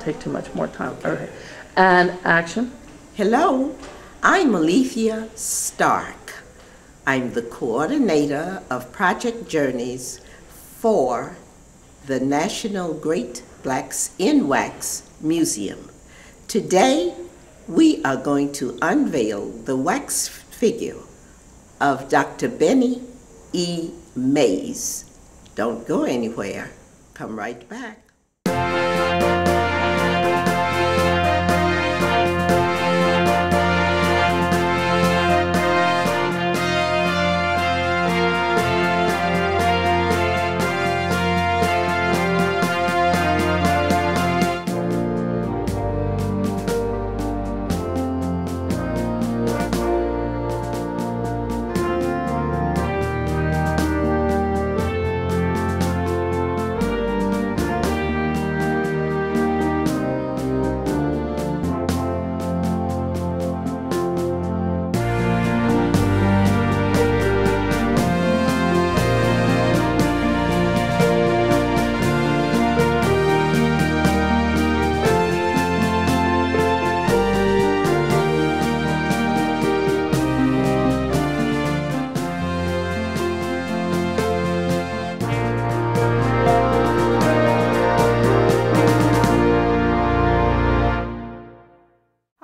take too much more time. Okay. And action. Hello, I'm Alethea Stark. I'm the coordinator of Project Journeys for the National Great Blacks in Wax Museum. Today, we are going to unveil the wax figure of Dr. Benny E. Mays. Don't go anywhere. Come right back.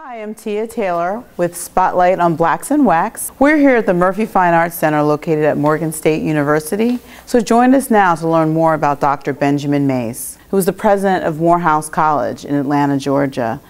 I'm Tia Taylor with Spotlight on Blacks in Wax. We're here at the Murphy Fine Arts Center located at Morgan State University. So join us now to learn more about Dr. Benjamin Mays, who was the president of Morehouse College in Atlanta, Georgia.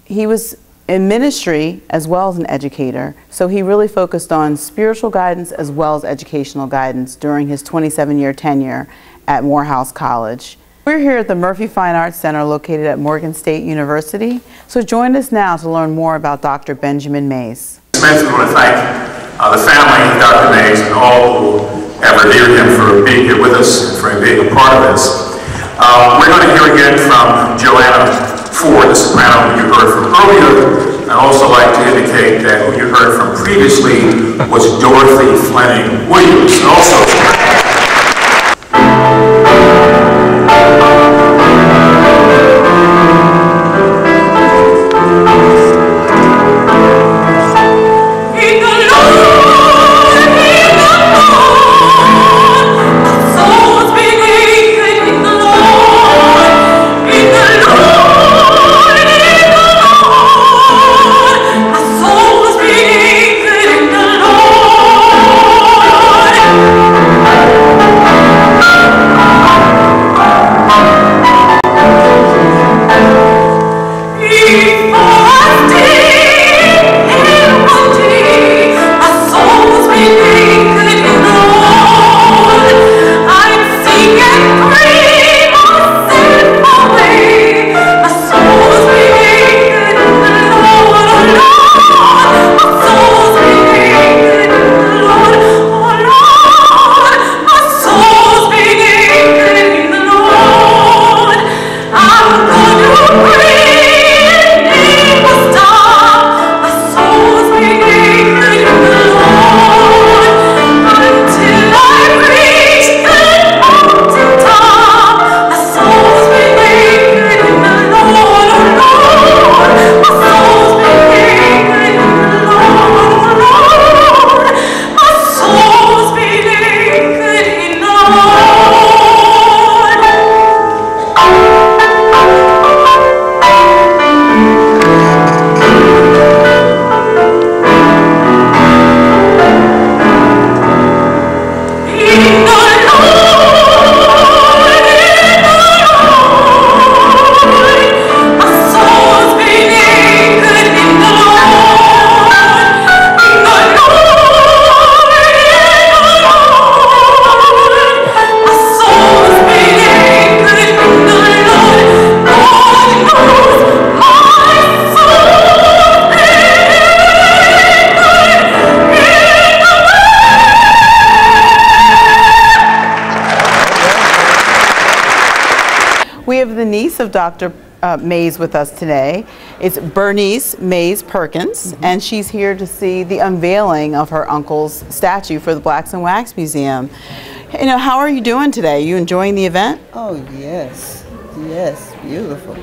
He was in ministry as well as an educator, so he really focused on spiritual guidance as well as educational guidance during his 27-year tenure at Morehouse College. We're here at the Murphy Fine Arts Center located at Morgan State University. So join us now to learn more about Dr. Benjamin Mays. I want to thank the family of Dr. Mays and all who have revered him for being here with us and for being a part of this. We're going to hear again from Joanna Ford, the soprano who you heard from earlier. I'd also like to indicate that who you heard from previously was Dorothy Fleming Williams. And also We have the niece of Dr. Mays with us today. It's Bernice Mays Perkins, and she's here to see the unveiling of her uncle's statue for the Blacks in Wax Museum. You know, how are you doing today? You enjoying the event? Oh, yes. Yes, beautiful.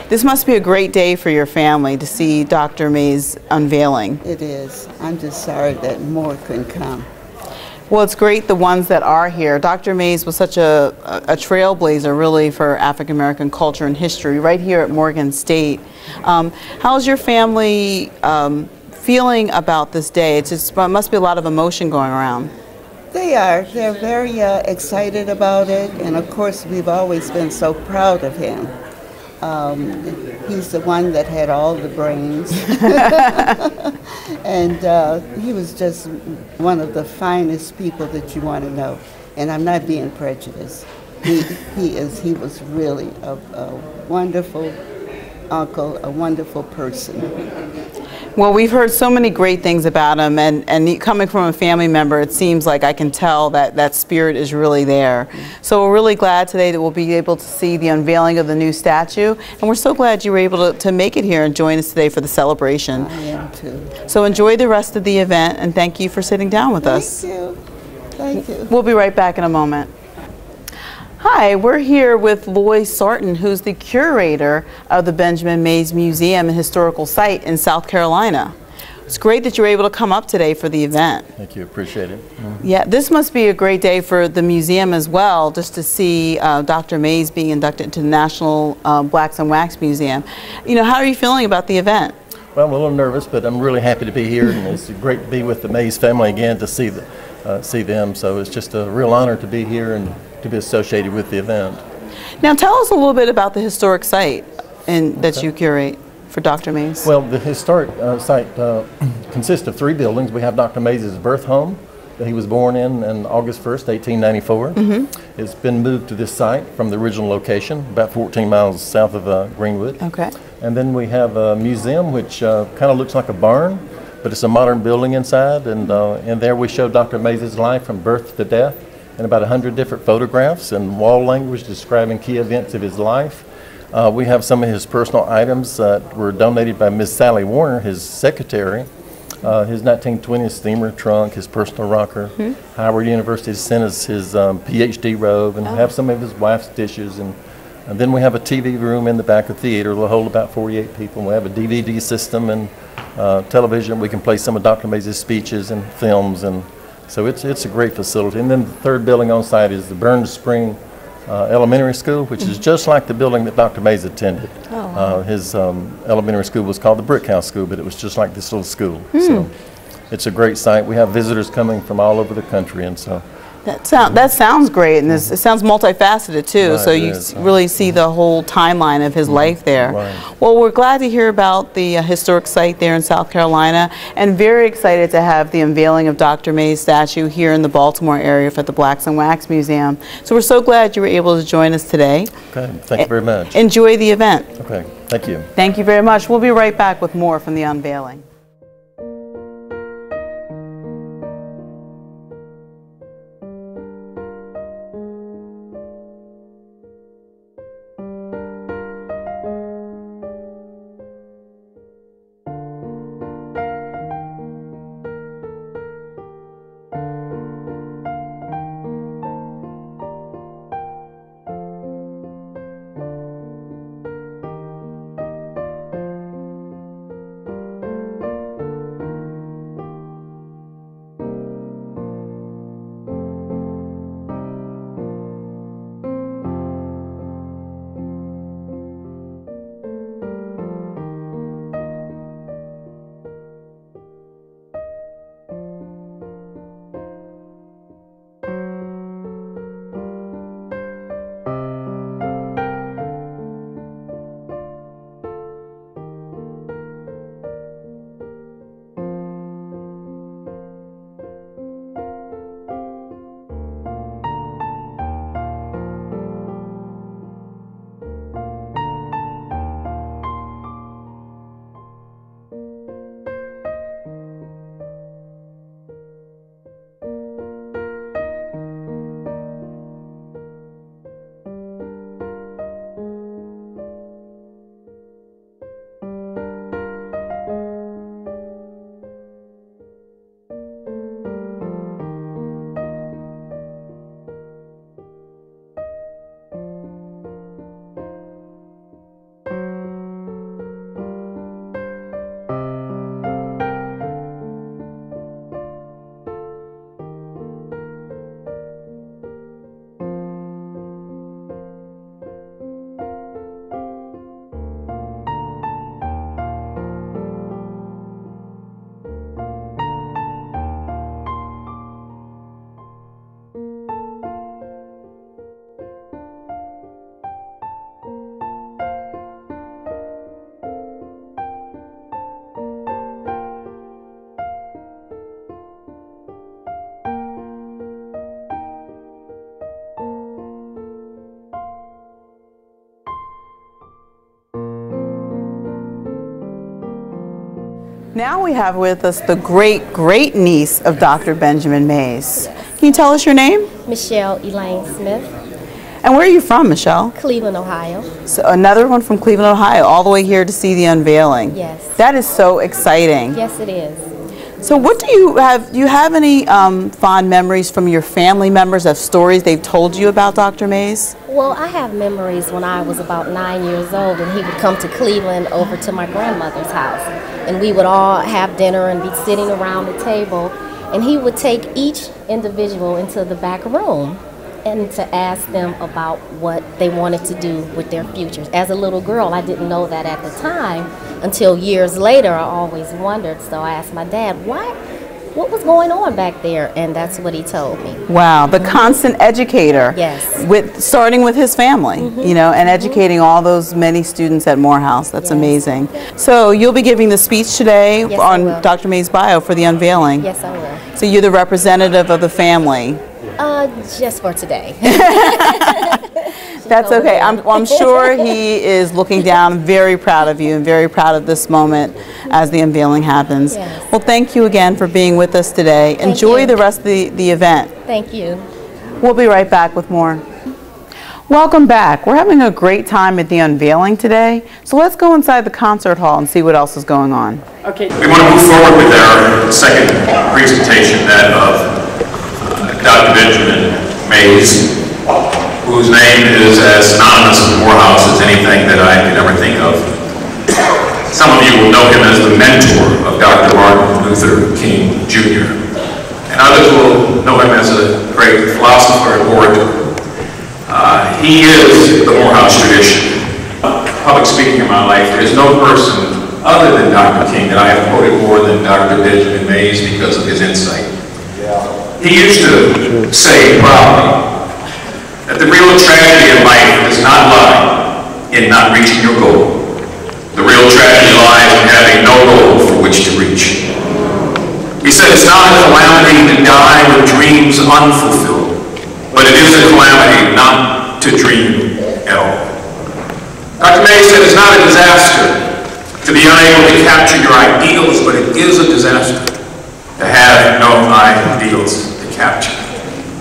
This must be a great day for your family to see Dr. Mays unveiling. It is. I'm just sorry that more couldn't come. Well, it's great the ones that are here. Dr. Mays was such a trailblazer, really, for African American culture and history right here at Morgan State. How's your family feeling about this day? It must be a lot of emotion going around. They are. They're very excited about it, and of course, we've always been so proud of him. He's the one that had all the brains, and he was just one of the finest people that you want to know. And I'm not being prejudiced. He was really a wonderful uncle, a wonderful person. Well, we've heard so many great things about him, and coming from a family member, it seems like I can tell that that spirit is really there. So we're really glad today that we'll be able to see the unveiling of the new statue, and we're so glad you were able to make it here and join us today for the celebration. I am too. So enjoy the rest of the event, and thank you for sitting down with us. Thank you. Thank you. We'll be right back in a moment. Hi, we're here with Lois Sarton, who's the curator of the Benjamin Mays Museum and Historical Site in South Carolina. It's great that you were able to come up today for the event. Thank you, appreciate it. Yeah, this must be a great day for the museum as well, just to see Dr. Mays being inducted into the National Blacks and Wax Museum. You know, how are you feeling about the event? Well, I'm a little nervous, but I'm really happy to be here, and it's great to be with the Mays family again to see them. So it's just a real honor to be here and to be associated with the event. Now tell us a little bit about the historic site that you curate for Dr. Mays. Well, the historic site consists of 3 buildings. We have Dr. Mays' birth home that he was born in August 1st, 1894. It's been moved to this site from the original location, about 14 miles south of Greenwood. Okay. And then we have a museum which kind of looks like a barn, but it's a modern building inside, and there we show Dr. Mays' life from birth to death, and about 100 different photographs and wall language describing key events of his life. We have some of his personal items that were donated by Miss Sally Warner, his secretary. His 1920s steamer trunk, his personal rocker. Howard University sent us his PhD robe, and we have some of his wife's dishes. And then we have a TV room in the back of the theater that will hold about 48 people. We have a DVD system and television. We can play some of Dr. Mays' speeches and films, and so it's a great facility. And then the third building on site is the Burns Spring Elementary School, which is just like the building that Dr. Mays attended. His elementary school was called the Brick House School, but it was just like this little school. So it's a great site. We have visitors coming from all over the country, and so that sounds great, and it sounds multifaceted too. Right, so you really see the whole timeline of his life there. Right. Well, we're glad to hear about the historic site there in South Carolina, and very excited to have the unveiling of Dr. Mays' statue here in the Baltimore area for the Blacks and Wax Museum. So we're so glad you were able to join us today. Okay, thank you very much. Enjoy the event. Okay, thank you. Thank you very much. We'll be right back with more from the unveiling. Now we have with us the great niece of Dr. Benjamin Mays. Can you tell us your name? Michelle Elaine Smith, And where are you from, Michelle? Cleveland, Ohio. So another one from Cleveland, Ohio, all the way here to see the unveiling. Yes. That is so exciting. Yes, it is. So what do you have? Do you have any fond memories from your family members of stories they've told you about Dr. Mays? Well, I have memories when I was about 9 years old, and he would come to Cleveland over to my grandmother's house, and we would all have dinner and be sitting around the table, and he would take each individual into the back room and to ask them about what they wanted to do with their futures. As a little girl, I didn't know that at the time. Until years later, I always wondered. So I asked my dad, what was going on back there? And that's what he told me. Wow, the constant educator. Yes. Starting with his family, you know, and educating all those many students at Morehouse. That's amazing. So you'll be giving the speech today Yes, I will. on Dr. Mays' bio for the unveiling. Yes, I will. So you're the representative of the family. Just for today. That's okay. I'm sure he is looking down, very proud of you and very proud of this moment as the unveiling happens. Yes. Well, thank you again for being with us today. Enjoy you. the rest of the event. Thank you. We'll be right back with more. Welcome back. We're having a great time at the unveiling today. So let's go inside the concert hall and see what else is going on. Okay. We want to move forward with our second presentation, that of Dr. Benjamin Mays, whose name is as synonymous with Morehouse as anything that I could ever think of. Some of you will know him as the mentor of Dr. Martin Luther King Jr., and others will know him as a great philosopher and orator. He is the Morehouse tradition. Public speaking in my life, there is no person other than Dr. King that I have quoted more than Dr. Benjamin Mays because of his insight. He used to say proudly that the real tragedy in life does not lie in not reaching your goal. The real tragedy lies in having no goal for which to reach. He said it's not a calamity to die with dreams unfulfilled, but it is a calamity not to dream at all. Dr. Mays said it's not a disaster to be unable to capture your ideals, but it is a disaster to have no ideals to capture.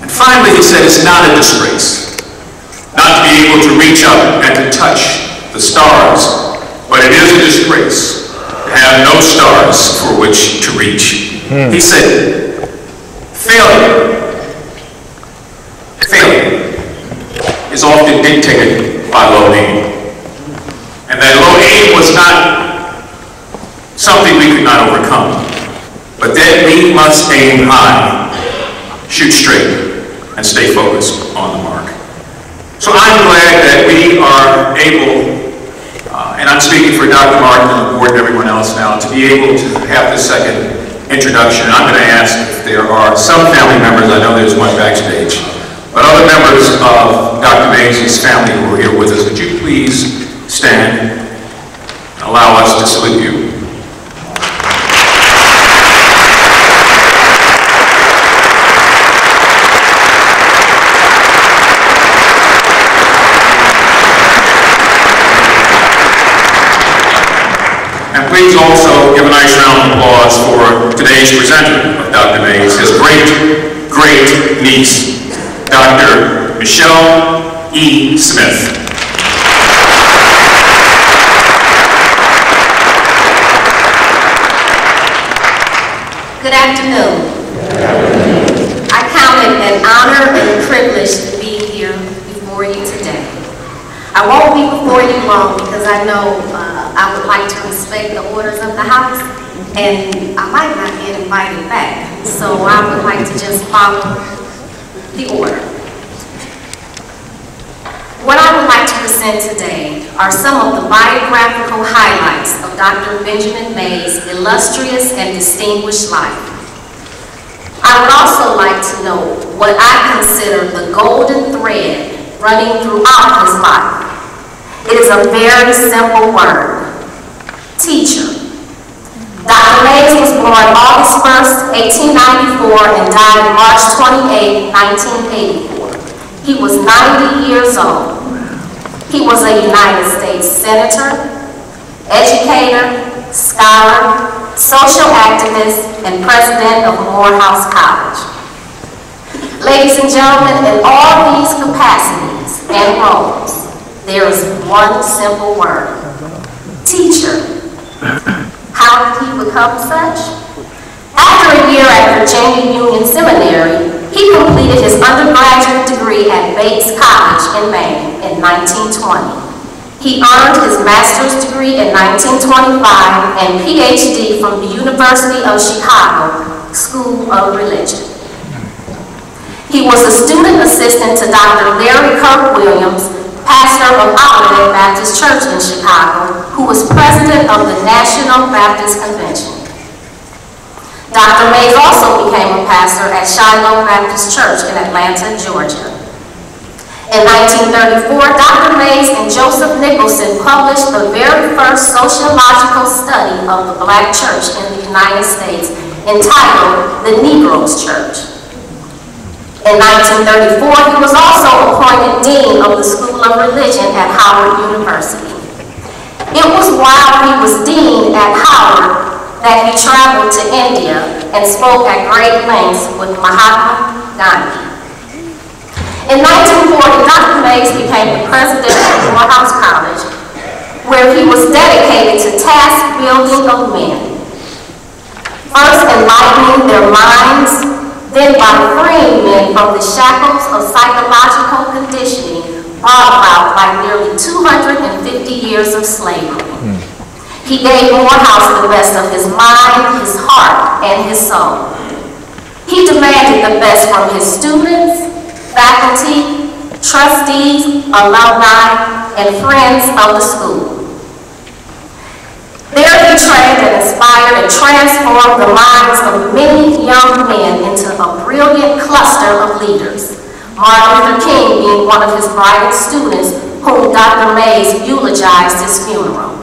And finally, he said it's not a disgrace not to be able to reach up and to touch the stars, but it is a disgrace to have no stars for which to reach. He said, failure is often dictated by low aim. And that low aim was not something we could not overcome, but that we must aim high, shoot straight, and stay focused on the mark. So I'm glad that we are able, and I'm speaking for Dr. Martin and the board and everyone else now, to be able to have the second introduction. I'm going to ask if there are some family members, I know there's one backstage, but other members of Dr. Mays' family who are here with us, would you please stand and allow us to salute you. And please also give a nice round of applause for today's presenter of Dr. Mays, his great niece, Dr. Michelle E. Smith. Good afternoon. I count it an honor and a privilege to be here before you today. I won't be before you long because I know I would like to respect the orders of the house, and I might not get invited back, so I would like to just follow the order. What I would like to present today are some of the biographical highlights of Dr. Benjamin Mays' illustrious and distinguished life. I would also like to know what I consider the golden thread running throughout his life. It is a very simple word: teacher. Dr. Mays was born August 1st, 1894 and died March 28, 1984. He was 90 years old. He was a United States senator, educator, scholar, social activist, and president of Morehouse College. Ladies and gentlemen, in all these capacities and roles, there is one simple word: teacher. How did he become such? After a year at Virginia Union Seminary, he completed his undergraduate degree at Bates College in Maine in 1920. He earned his master's degree in 1925 and PhD from the University of Chicago School of Religion. He was a student assistant to Dr. Larry Kirk Williams, pastor of Olivet Baptist Church in Chicago, who was president of the National Baptist Convention. Dr. Mays also became a pastor at Shiloh Baptist Church in Atlanta, Georgia. In 1934, Dr. Mays and Joseph Nicholson published the very first sociological study of the Black church in the United States, entitled The Negro's Church. In 1934, he was also appointed Dean of the School of Religion at Howard University. It was while he was Dean at Howard that he traveled to India and spoke at great lengths with Mahatma Gandhi. In 1940, Dr. Mays became the president of Morehouse College, where he was dedicated to task building of men. First enlightening their minds, then by freeing men from the shackles of psychological conditioning brought about by nearly 250 years of slavery. He gave Morehouse the best of his mind, his heart, and his soul. He demanded the best from his students, faculty, trustees, alumni, and friends of the school. There he trained and inspired and transformed the minds of many young men into a brilliant cluster of leaders, Martin Luther King being one of his brightest students, whom Dr. Mays eulogized his funeral.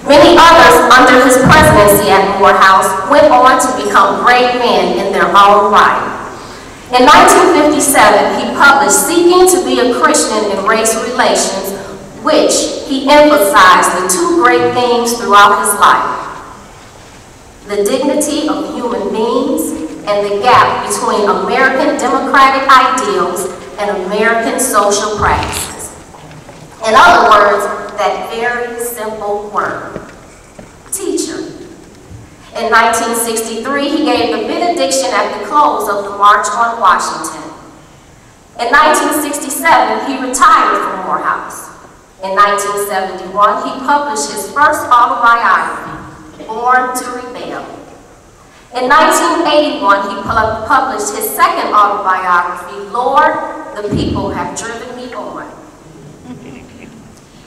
Many others under his presidency at Morehouse went on to become great men in their own right. In 1957, he published Seeking to be a Christian in Race Relations, which he emphasized the two great themes throughout his life: the dignity of human beings and the gap between American democratic ideals and American social practices. In other words, that very simple word: teacher. In 1963, he gave the benediction at the close of the March on Washington. In 1967, he retired from Morehouse. In 1971, he published his first autobiography, Born to Rebel. In 1981, he published his second autobiography, Lord, the People Have Driven Me On.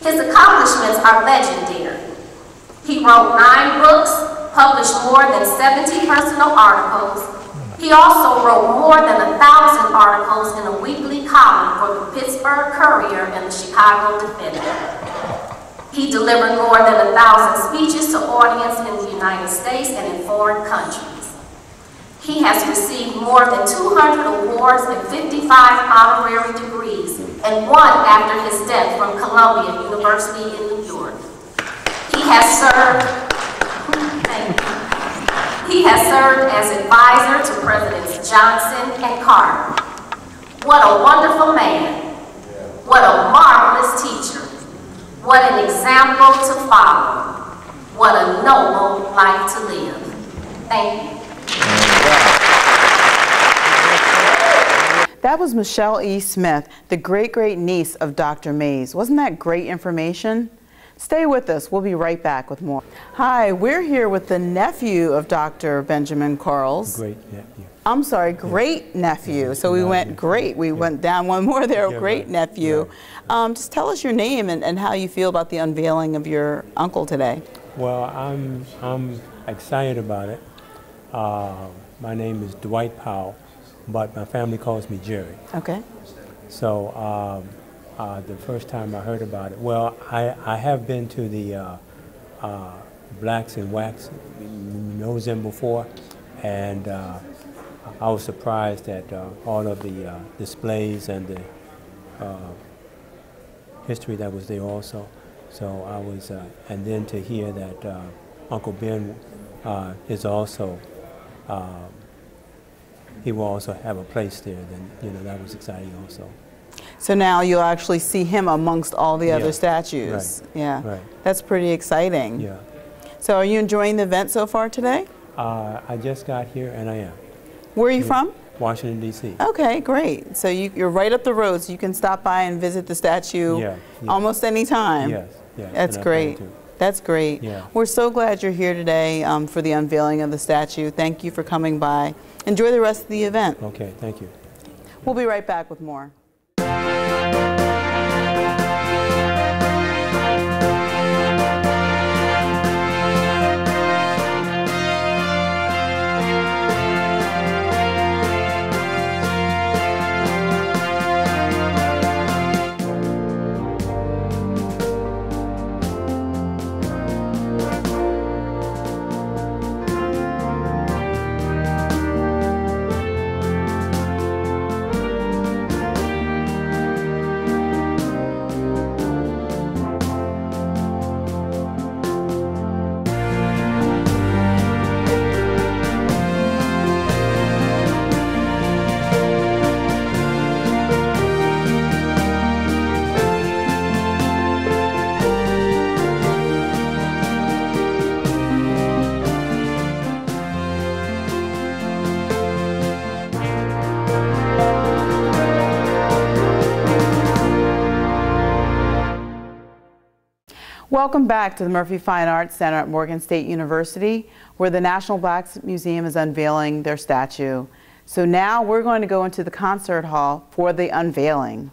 His accomplishments are legendary. He wrote 9 books, published more than 70 personal articles. He also wrote more than 1,000 articles in a weekly column for the Pittsburgh Courier and the Chicago Defender. He delivered more than 1,000 speeches to audiences in the United States and in foreign countries. He has received more than 200 awards and 55 honorary degrees, and one after his death from Columbia University in New York. He has served as advisor to Presidents Johnson and Carter. What a wonderful man. What a marvelous teacher. What an example to follow. What a noble life to live. Thank you. That was Michelle E. Smith, the great-great-niece of Dr. Mays. Wasn't that great information? Stay with us. We'll be right back with more. Hi, we're here with the nephew of Dr. Benjamin Quarles. Great-nephew. I'm sorry, great-nephew. So we went great. We went down one more there, great-nephew. Just tell us your name and how you feel about the unveiling of your uncle today. Well, I'm excited about it. My name is Dwight Powell, but my family calls me Jerry. Okay. So the first time I heard about it, well, I have been to the Blacks in Wax Museum before, and I was surprised at all of the displays and the history that was there also. So I was, and then to hear that Uncle Ben is also, he will also have a place there. Then, you know, that was exciting also. So now you'll actually see him amongst all the other Yeah. statues. Right. Yeah, Right. that's pretty exciting. Yeah. So are you enjoying the event so far today? I just got here and I am. Where are you from? Washington, D.C. Okay, great. So you're right up the road, so you can stop by and visit the statue Yeah, yeah. almost any time. Yes, yes. That's and I plan great. to. That's great. Yeah. We're so glad you're here today for the unveiling of the statue. Thank you for coming by. Enjoy the rest of the event. Okay, thank you. We'll be right back with more. Welcome back to the Murphy Fine Arts Center at Morgan State University, where the National Blacks Museum is unveiling their statue. So now we're going to go into the concert hall for the unveiling.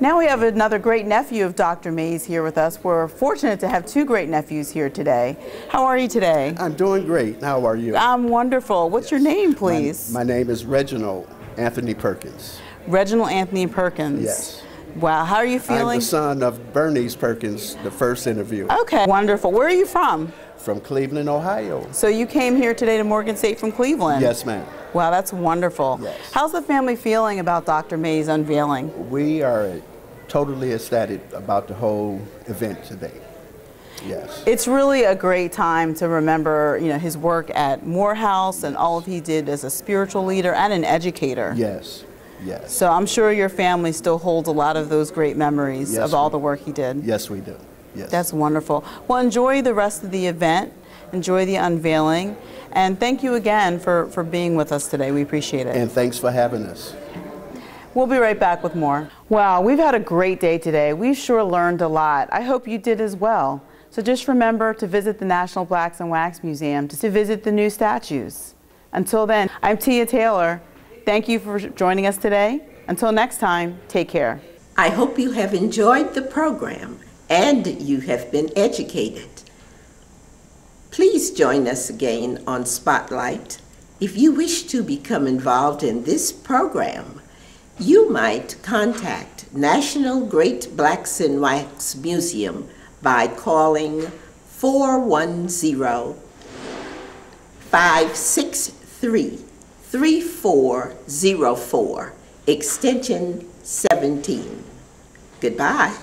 Now we have another great nephew of Dr. Mays here with us. We're fortunate to have two great nephews here today. How are you today? I'm doing great. How are you? I'm wonderful. What's your name, please? My name is Reginald Anthony Perkins. Reginald Anthony Perkins. Yes. Wow, how are you feeling? I'm the son of Bernice Perkins, the first interview. Okay, wonderful. Where are you from? From Cleveland, Ohio. So you came here today to Morgan State from Cleveland? Yes, ma'am. Wow, that's wonderful. Yes. How's the family feeling about Dr. Mays' unveiling? We are totally ecstatic about the whole event today. Yes. It's really a great time to remember, you know, his work at Morehouse and all of he did as a spiritual leader and an educator. Yes. Yes. So I'm sure your family still holds a lot of those great memories of all the work he did. Yes, we do. Yes. That's wonderful. Well, enjoy the rest of the event. Enjoy the unveiling. And thank you again for being with us today. We appreciate it. And thanks for having us. We'll be right back with more. Wow, we've had a great day today. We sure learned a lot. I hope you did as well. So just remember to visit the National Blacks and Wax Museum to visit the new statues. Until then, I'm Tia Taylor. Thank you for joining us today. Until next time, take care. I hope you have enjoyed the program and you have been educated. Please join us again on Spotlight. If you wish to become involved in this program, you might contact National Great Blacks and Wax Museum by calling 410-563-3404, extension 17. Goodbye.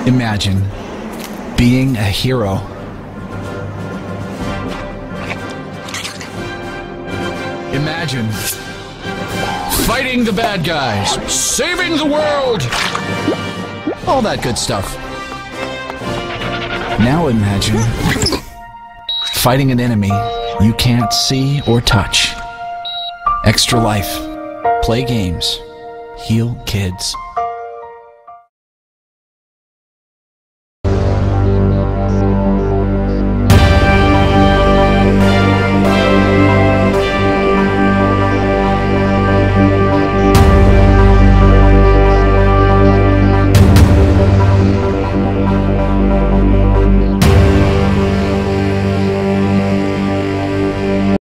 Imagine being a hero. Imagine fighting the bad guys, saving the world, all that good stuff. Now imagine fighting an enemy you can't see or touch. Extra life, play games, heal kids.